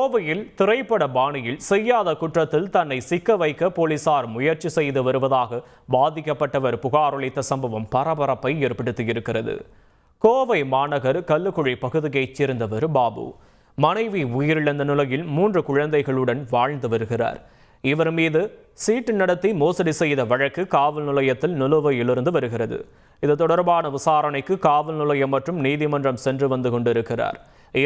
கோவையில் திரைப்பட பாணியில் செய்யாத குற்றத்தில் தன்னை சிக்க வைக்க போலீசார் முயற்சி செய்து வருவதாக பாதிக்கப்பட்டவர் புகார் அளித்த சம்பவம் பரபரப்பை ஏற்படுத்தியிருக்கிறது. கோவை மாநகர் கல்லுக்குழி பகுதியைச் சேர்ந்தவர் பாபு. மனைவி உயிரிழந்த நிலையில் 3 குழந்தைகளுடன் வாழ்ந்து வருகிறார். இவர் மீது சீட்டு நடத்தி மோசடி செய்த வழக்கு காவல் நிலையத்தில் நிலுவையில் இருந்து வருகிறது. இது தொடர்பான விசாரணைக்கு காவல் நிலையம் மற்றும் நீதிமன்றம் சென்று வந்து கொண்டிருக்கிறார்.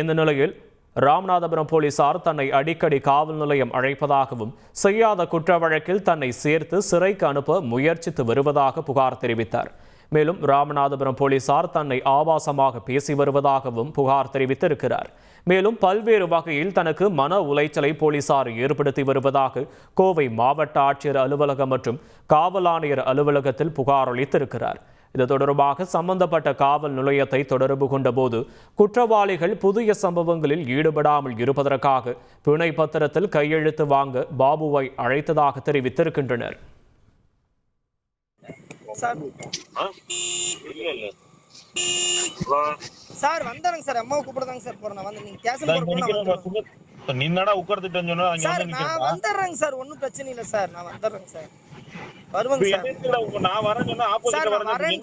இந்த நிலையில் ராமநாதபுரம் போலீசார் தன்னை அடிக்கடி காவல் நிலையம் அழைப்பதாகவும் செய்யாத குற்ற வழக்கில் தன்னை சேர்த்து சிறைக்கு அனுப்ப முயற்சித்து வருவதாக புகார் தெரிவித்தார். மேலும் ராமநாதபுரம் போலீசார் தன்னை ஆபாசமாக பேசி வருவதாகவும் புகார் தெரிவித்திருக்கிறார். மேலும் பல்வேறு வகையில் தனக்கு மன உளைச்சலை போலீசார் ஏற்படுத்தி வருவதாக கோவை மாவட்ட ஆட்சியர் அலுவலகம் மற்றும் காவல் ஆணையர் அலுவலகத்தில் புகார் அளித்திருக்கிறார். இது தொடர்பாக சம்பந்தப்பட்ட காவல் நிலையத்தை தொடர்பு கொண்ட போது குற்றவாளிகள் புதிய சம்பவங்களில் ஈடுபடாமல் இருப்பதற்காக பிணை பத்திரத்தில் கையெழுத்து வாங்க பாபுவை அழைத்ததாக தெரிவித்திருக்கின்றனர். சார் வந்தாருங்க சார், அம்மாவை கூப்பிடுதாங்க சார் போறேன். நான் வந்து நீங்க ஸ்டேஷன் போறதுக்கு நின்னடா உட்கார்ந்துட்டு சொன்னா சார் நான் வந்துறேங்க சார், ஒண்ணும் பிரச்சனை இல்ல சார், நான் வந்துறேங்க சார், வருவாங்க சார். நான் வரேன் சொன்னா ஆப்போசிட்ல வரேன்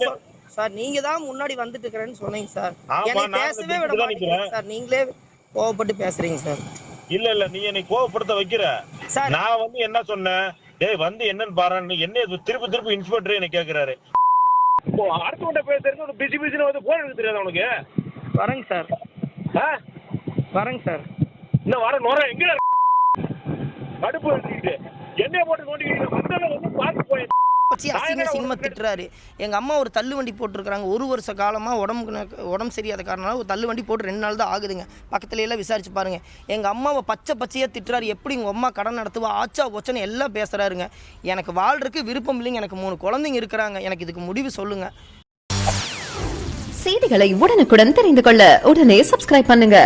சார். நீங்க தான் முன்னாடி வந்துட்டு இருக்கறேன்னு சொன்னீங்க சார். என்னை பேசவே விட மாட்டீங்க சார், நீங்களே கோவப்பட்டு பேசுறீங்க சார். இல்ல நீ என்னை கோவப்படுத்த வைக்கிற. நான் வந்து என்ன சொன்னேன், டேய் வந்து என்னன்னு பாறன்னு என்ன திருப்பி இன்ஸ்பெக்டர் என்ன கேக்குறாரு. இப்போ அடுத்தவங்க பேசுறது ஒரு பிஸின்னு வந்து போன் எடுக்க தெரியாது உனக்கு. வரேங்க சார், வரேங்க சார். இன்னும் வர நோற எங்க அடுப்பு வச்சுக்கிட்டு என்ன போட்டு நோண்டிக்கிட்டு வந்தாலும் வந்து பார்த்து போய் அசிங்கமா திட்டுறாரு. எங்க அம்மா ஒரு தள்ளு வண்டி போட்டுருக்காங்க. 1 வருஷ காலமா உடம்பு சரியாத காரணம் ஒரு தள்ளு வண்டி போட்டு 2 நாள் தான் ஆகுதுங்க. பக்கத்துல எல்லாம் விசாரிச்சு பாருங்க. எங்க அம்மாவை பச்சையா திட்டுறாரு. எப்படி உங்க அம்மா கடன் நடத்துவா ஆச்சா ஒச்சனை எல்லாம் பேசுறாருங்க. எனக்கு வாழ்றதுக்கு விருப்பம் இல்லைங்க. எனக்கு 3 குழந்தைங்க இருக்கிறாங்க. எனக்கு இதுக்கு முடிவு சொல்லுங்க. செய்திகளை உடனுக்குடன் தெரிந்து கொள்ள உடனே சப்ஸ்கிரைப் பண்ணுங்க.